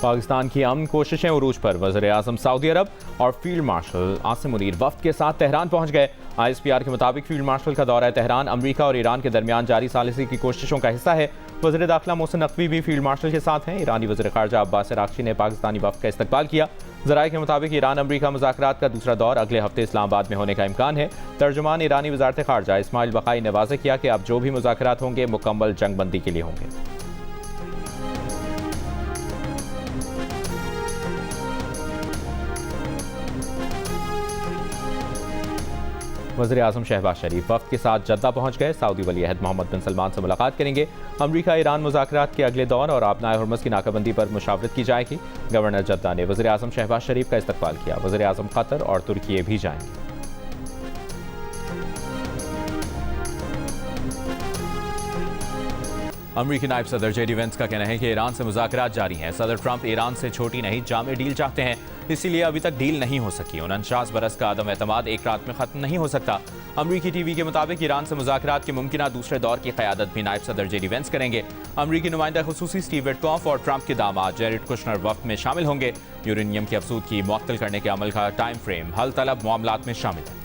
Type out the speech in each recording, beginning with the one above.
पाकिस्तान की अमन कोशिशें उरूज पर। वज़ीर आज़म सऊदी अरब और फील्ड मार्शल आसिम मुनीर वफ्द के साथ तेहरान पहुंच गए। ISPR के मुताबिक फील्ड मार्शल का दौरा तेहरान अमरीका और ईरान के दरमियान जारी सालिसी की कोशिशों का हिस्सा है। वज़ीर दाखिला मोहसिन नकवी भी फील्ड मार्शल के साथ हैं। ईरानी वज़ीर ख़ारजा अब्बास अराग़ची ने पाकिस्तानी वफ्द का इस्तकबाल किया। ज़राए के मुताबिक ईरान अमरीका मुज़ाकरात का दूसरा दौर अगले हफ्ते इस्लामाबाद में होने का इम्कान है। तर्जुमान ईरानी वज़ारत ख़ारजा इस्माइल बक़ाई ने वाज़ेह किया कि अब जो भी मुज़ाकरात होंगे मुकम्मल जंगबंदी के लिए होंगे। वज़ीर आज़म शहबाज शरीफ वफ्द के साथ जद्दा पहुंच गए। सऊदी वली अहद मोहम्मद बिन सलमान से मुलाकात करेंगे। अमरीका ईरान मुज़ाकरात के अगले दौर और आबनाए हुर्मुज़ की नाकाबंदी पर मुशावरत की जाएगी। गवर्नर जद्दा ने वज़ीर आज़म शहबाज शरीफ का इस्तकबाल किया। वज़ीर आज़म कतर और तुर्की भी जाएंगे। अमरीकी नायब सदर JD वेंस का कहना है कि ईरान से मुज़ाकरात जारी हैं। सदर ट्रंप ईरान से छोटी नहीं जामे डील चाहते हैं, इसीलिए अभी तक डील नहीं हो सकी। 49 बरस का अदम एतमाद एक रात में ख़त्म नहीं हो सकता। अमरीकी TV के मुताबिक ईरान से मुज़ाकरात के मुमकिना दूसरे दौर की क़यादत भी नायब सदर JD वेंस करेंगे। अमरीकी नुमाइंदा खुसूसी स्टीव विटकॉफ और ट्रंप के दामाद जेरेड कुशनर वफ्द में शामिल होंगे। यूरेनियम की अफसूदगी मुअत्तल करने के अमल का टाइम फ्रेम हल तलब मामलात में शामिल है।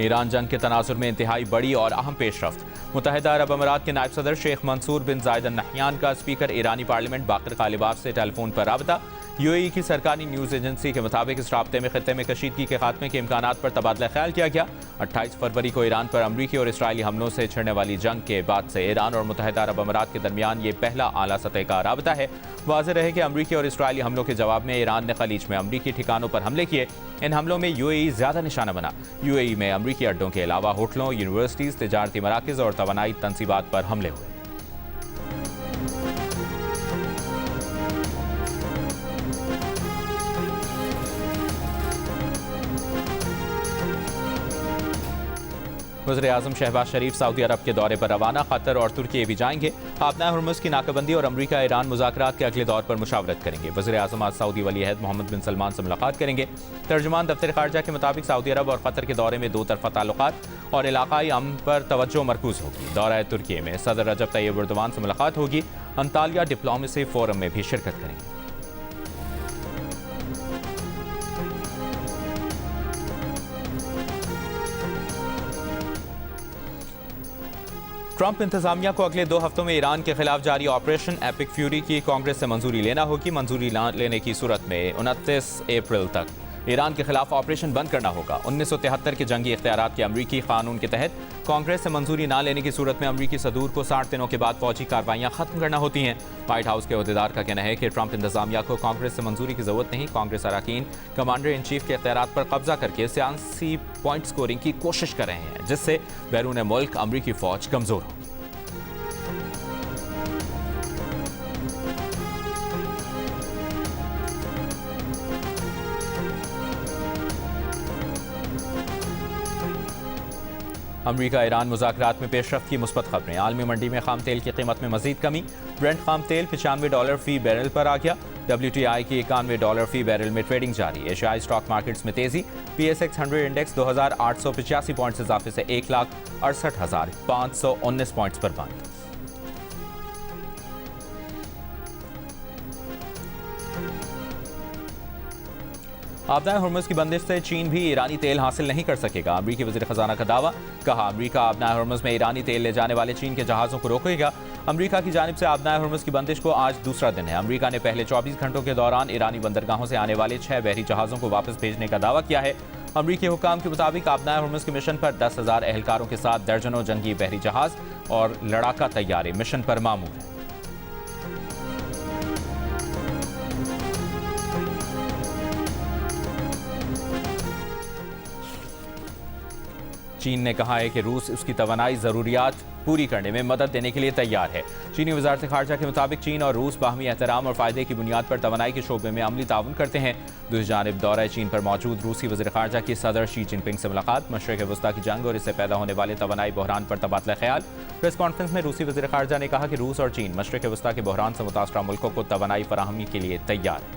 ईरान जंग के तनाजुर में इंतहाई बड़ी और अहम पेशरफ्त। मुत्तहिदा अरब अमारात के नायब सदर शेख मंसूर बिन जायद अल नहयान का स्पीकर ईरानी पार्लियामेंट बाकर कालिबाफ से टेलीफोन पर राबता। UAE की सरकारी न्यूज़ एजेंसी के मुताबिक इस राब्ते में खित्ते में कशीदगी के खात्मे के इम्कानात पर तबादला ख्याल किया गया। 28 फरवरी को ईरान पर अमरीकी और इसराइली हमलों से छिड़ने वाली जंग के बाद से ईरान और मुत्तहिदा अरब अमारात के दरमियान ये पहला आला सतह का राबता है। वाज़ेह रहे कि अमरीकी और इसराइली हमलों के जवाब में ईरान ने खलीज में अमरीकी ठिकानों पर हमले किए। इन हमलों में UAE ज़्यादा निशाना बना। UAE में अमरीकी अड्डों के अलावा होटलों, यूनिवर्सिटीज़, तिजारती मराकज़ और तवानाई तनसीबात पर हमले हुए। वज़ीर आज़म शहबाज शरीफ सऊदी अरब के दौरे पर रवाना। कतर और तुर्की भी जाएंगे। आबनाए हुर्मुज़ की नाकाबंदी और अमरीका ईरान मुज़ाकरात के अगले दौर पर मुशावरत करेंगे। वज़ीर आज़म आज सऊदी वली अहद मोहम्मद बिन सलमान से मुलाकात करेंगे। तर्जुमान दफ्तर ख़ारजा के मुताबिक सऊदी अरब और कतर के दौरे में दो तरफ़ा ताल्लुकात और इलाक़ाई अमन पर तवज्जो मरकूज़ होगी। दौरा तुर्की में सदर रजब तैयब एर्दोगान से मुलाकात होगी। अंतालिया डिप्लोमेसी फोरम में भी शिरकत करेंगे। ट्रंप इंतजामिया को अगले 2 हफ्तों में ईरान के खिलाफ जारी ऑपरेशन एपिक फ्यूरी की कांग्रेस से मंजूरी लेना होगी। मंजूरी न लेने की सूरत में 29 अप्रैल तक ईरान के खिलाफ ऑपरेशन बंद करना होगा। 1973 के जंगी इख्तियारात के अमरीकी कानून के तहत कांग्रेस से मंजूरी न लेने की सूरत में अमरीकी सदूर को 60 दिनों के बाद फौजी कार्रवाइयां खत्म करना होती हैं। व्हाइट हाउस के अहदेदार का कहना है कि ट्रंप इंतजामिया को कांग्रेस से मंजूरी की जरूरत नहीं। कांग्रेस अरकान कमांडर इन चीफ के इख्तियारात पर कब्जा करके सियासी पॉइंट स्कोरिंग की कोशिश कर रहे हैं, जिससे बैरून मुल्क अमरीकी फौज कमजोर होगी। अमरीका ईरान मुज़ाकरात में पेशरफ्त की मुस्बत खबरें। आलमी मंडी में खाम तेल की कीमत में मजीद कमी। ब्रेंट खाम तेल $95 फी बैरल पर आ गया। WTI की $91 फी बैरल में ट्रेडिंग जारी। एशियाई स्टॉक मार्केट्स में तेजी। PSX 100 इंडेक्स 2885 पॉइंट्स इजाफे से 1,68,519 पॉइंट्स पर बंद। आबनाए हुर्मुज़ की बंदिश से चीन भी ईरानी तेल हासिल नहीं कर सकेगा। अमरीकी वज़ीर ख़जाना का दावा। कहा, अमरीका आबनाए हुर्मुज़ में ईरानी तेल ले जाने वाले चीन के जहाज़ों को रोकेगा। अमरीका की जानिब से आबनाए हुर्मुज़ की बंदिश को आज दूसरा दिन है। अमरीका ने पहले 24 घंटों के दौरान ईरानी बंदरगाहों से आने वाले 6 बहरी जहाज़ों को वापस भेजने का दावा किया है। अमरीकी हुकाम के मुताबिक आबनाए हुर्मुज़ के मिशन पर 10,000 एहलकारों के साथ दर्जनों जंगी बहरी जहाज़ और लड़ाका तैयारे मिशन पर मामूर हैं। चीन ने कहा है कि रूस उसकी तवानाई ज़रूरियात पूरी करने में मदद देने के लिए तैयार है। चीनी वज़ारत ख़ारजा के मुताबिक चीन और रूस बाहमी एहतराम और फ़ायदे की बुनियाद पर तवानाई के शोबे में अमली ताउन करते हैं। दूसरी जानिब दौरा चीन पर मौजूद रूसी वज़ीर ख़ारजा की सदर शी जिनपिंग से मुलाकात। मशरिक़ वस्ता की जंग और इससे पैदा होने वाले तवानाई बहरान पर तबादला ख्याल। प्रेस कॉन्फ्रेंस में रूसी वज़ीर ख़ारजा ने कहा कि रूस और चीन मशरिक़ वस्ता के बहरान से मुतासरा मुल्कों को तवानाई फराहमी के लिए तैयार है।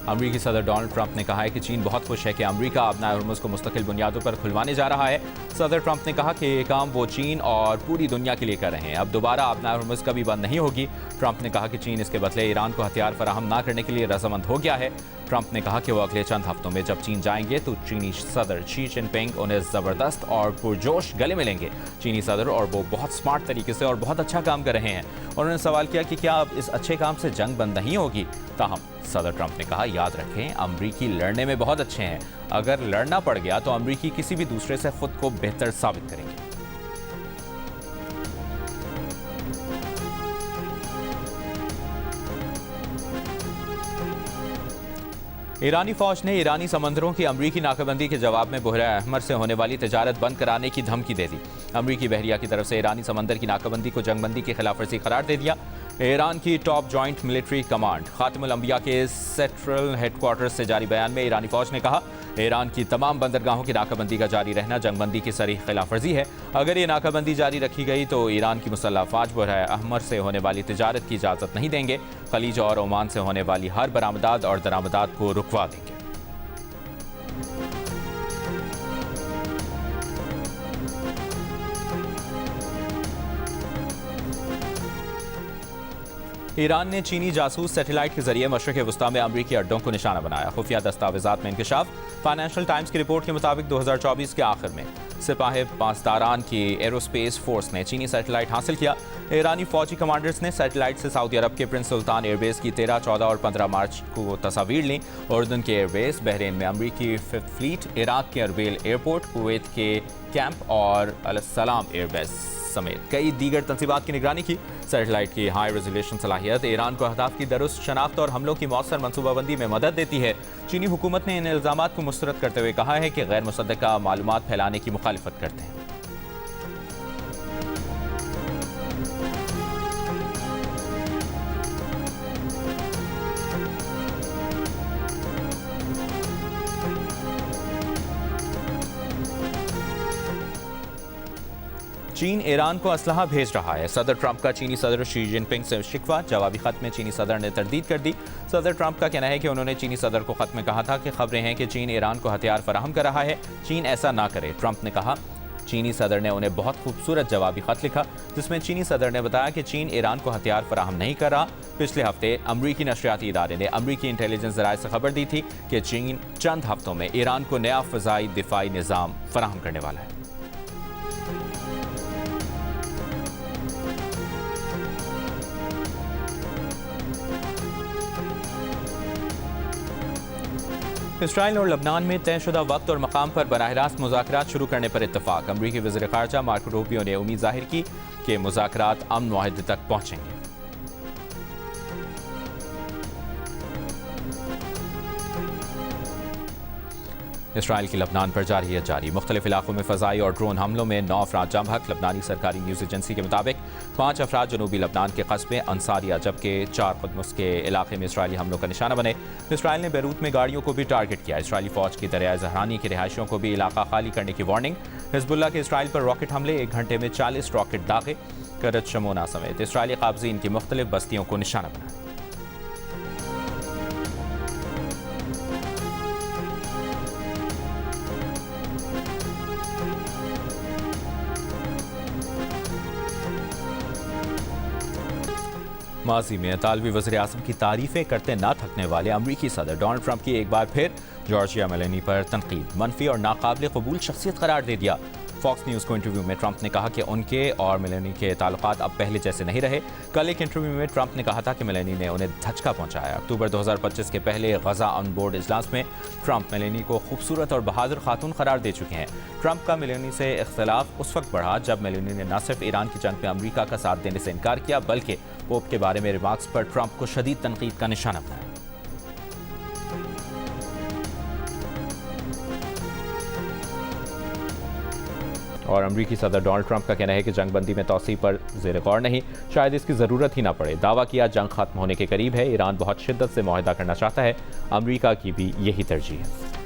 अमरीकी सदर डोनाल्ड ट्रंप ने कहा है कि चीन बहुत खुश है कि अमरीका अपना हॉर्मुज़ को मुस्तकिल बुनियादों पर खुलवाने जा रहा है। सदर ट्रंप ने कहा कि ये काम वो चीन और पूरी दुनिया के लिए कर रहे हैं। अब दोबारा अपना हॉर्मुज़ कभी बंद नहीं होगी। ट्रंप ने कहा कि चीन इसके बदले ईरान को हथियार फराहम न करने के लिए रजामंद हो गया है। ट्रंप ने कहा कि वो अगले चंद हफ्तों में जब चीन जाएंगे तो चीनी सदर शी जिनपिंग उन्हें ज़बरदस्त और पुरजोश गले मिलेंगे। चीनी सदर और वो बहुत स्मार्ट तरीके से और बहुत अच्छा काम कर रहे हैं। उन्होंने सवाल किया कि क्या अब इस अच्छे काम से जंग बंद नहीं होगी। ताहम सदर ट्रंप ने कहा, याद रखें अमरीकी लड़ने में बहुत अच्छे हैं। अगर लड़ना पड़ गया तो अमरीकी किसी भी दूसरे से खुद को बेहतर साबित करेंगे। ईरानी फौज ने ईरानी समंदरों की अमरीकी नाकाबंदी के जवाब में बहरा अहमर से होने वाली तजारत बंद कराने की धमकी दे दी। अमरीकी बहरिया की तरफ से ईरानी समंदर की नाकाबंदी को जंगबंदी की खिलाफवर्जी करार दे दिया। ईरान की टॉप जॉइंट मिलिट्री कमांड खातिमुल अंबिया के सेंट्रल हेडक्वार्टर्स से जारी बयान में ईरानी फौज ने कहा, ईरान की तमाम बंदरगाहों की नाकाबंदी का जारी रहना जंगबंदी की सरीह खिलाफवर्जी है। अगर ये नाकाबंदी जारी रखी गई तो ईरान की मुसल्लह फौज बहरा अहमर से होने वाली तजारत की इजाज़त नहीं देंगे। खलीज और ओमान से होने वाली हर बरामदात और दरामदात को रुकवा देंगे। ईरान ने चीनी जासूस सैटेलाइट के जरिए मशरिक़ वस्ता में अमरीकी अड्डों को निशाना बनाया। खुफिया दस्तावेजात में इंकशाफ। फाइनेंशियल टाइम्स की रिपोर्ट के मुताबिक 2024 के आखिर में सिपाही पासदारान की एरोस्पेस फोर्स ने चीनी सैटेलाइट हासिल किया। ईरानी फौजी कमांडर्स ने सैटेलाइट से सऊदी अरब के प्रिंस सुल्तान एयरबेस की 13, 14 और 15 मार्च को तस्वीर ली। उर्दन के एयरबेस, बहरीन में अमरीकी 5th फ्लीट, इराक के अरबेल एयरपोर्ट, कुवैत के कैंप और अल-सलाम एयरबेस समेत कई दीगर तंसीबात की निगरानी की। सैटेलाइट की हाई रेजोल्यूशन सलाहियत ईरान को अहदाफ की दुरुस्त शनाख्त और हमलों की मौसर मनसूबाबंदी में मदद देती है। चीनी हुकूमत ने इन इल्ज़ामात को मुस्तरद करते हुए कहा है कि गैर मुसद्दक़ा मालूमात फैलाने की मुखालिफत करते हैं। चीन ईरान को असलहा भेज रहा है। सदर ट्रंप का चीनी सदर शी जिनपिंग से शिकवा। जवाबी खत में चीनी सदर ने तरदीद कर दी। सदर ट्रंप का कहना है कि उन्होंने चीनी सदर को खत में कहा था कि खबरें हैं कि चीन ईरान को हथियार फराहम कर रहा है। चीन ऐसा ना करे। ट्रंप ने कहा, चीनी सदर ने उन्हें बहुत खूबसूरत जवाबी खत लिखा जिसमें चीनी सदर ने बताया कि चीन ईरान को हथियार फराहम नहीं कर रहा। पिछले हफ्ते अमरीकी नशरियाती इदारे ने अमरीकी इंटेलिजेंस ज़राए से खबर दी थी कि चीन चंद हफ्तों में ईरान को नया फ़ज़ाई दिफाई निज़ाम फराहम करने वाला है। इसराइल और लबनान में तयशुदा वक्त और मकाम पर बराह रास्त मुज़ाकरात शुरू करने पर इत्तफाक। अमरीकी वज़ीर ख़ारजा मार्को रूबियो ने उम्मीद जाहिर की कि मुज़ाकरात अमन मुआहदे तक पहुँचेंगे। इसराइल की लबनान पर जारहियत जारी। मुख्तलिफ इलाकों में फ़ज़ाई और ड्रोन हमलों में 9 अफराद जम हक। लबनानी सरकारी न्यूज़ एजेंसी के मुताबिक 5 अफराद जनूबी लबनान के कस्बे अंसारिया जबकि 4 खुदमुस के इलाके में इसराइली हमलों का निशाना बने। इसराइल ने बैरूत में गाड़ियों को भी टारगेट किया। इसराइली फ़ौज की दरियाए ज़हरानी की रिहायशियों को भी इलाका खाली करने की वार्निंग। हिज़्बुल्लाह के इसराइल पर रॉकेट हमले, 1 घंटे में 40 रॉकेट दागे। करत शमोना समेत इसराइली काबज़ीन की मुख्तलिफ बस्तियों को निशाना बनाया। माजी में इतालवी वज़ीर आज़म की तारीफें करते ना थकने वाले अमरीकी सदर डोनाल्ड ट्रंप की एक बार फिर जॉर्जिया मेलोनी पर तनकीद, मनफी और नाकाबिल कबूल शख्सियत करार दे दिया। फॉक्स न्यूज़ को इंटरव्यू में ट्रंप ने कहा कि उनके और मेलोनी के ताल्लुकात अब पहले जैसे नहीं रहे। कल एक इंटरव्यू में ट्रंप ने कहा था कि मेलोनी ने उन्हें धचका पहुंचाया। अक्टूबर 2025 के पहले गजा ऑन बोर्ड इजलास में ट्रंप मेलोनी को खूबसूरत और बहादुर खातून करार दे चुके हैं। ट्रंप का मेलोनी से इख्तिलाफ उस वक्त बढ़ा जब मेलोनी ने न सिर्फ ईरान की जंग में अमरीका का साथ देने से इनकार किया बल्कि पोप के बारे में रिमार्क्स पर ट्रंप को शदीद तनकीद का निशाना बनाया। और अमरीकी सदर डोनाल्ड ट्रंप का कहना है कि जंगबंदी में तौसी पर ज़ेर गौर नहीं, शायद इसकी ज़रूरत ही ना पड़े। दावा किया जंग खत्म होने के करीब है। ईरान बहुत शिद्दत से मुआहदा करना चाहता है। अमरीका की भी यही तरजीह है।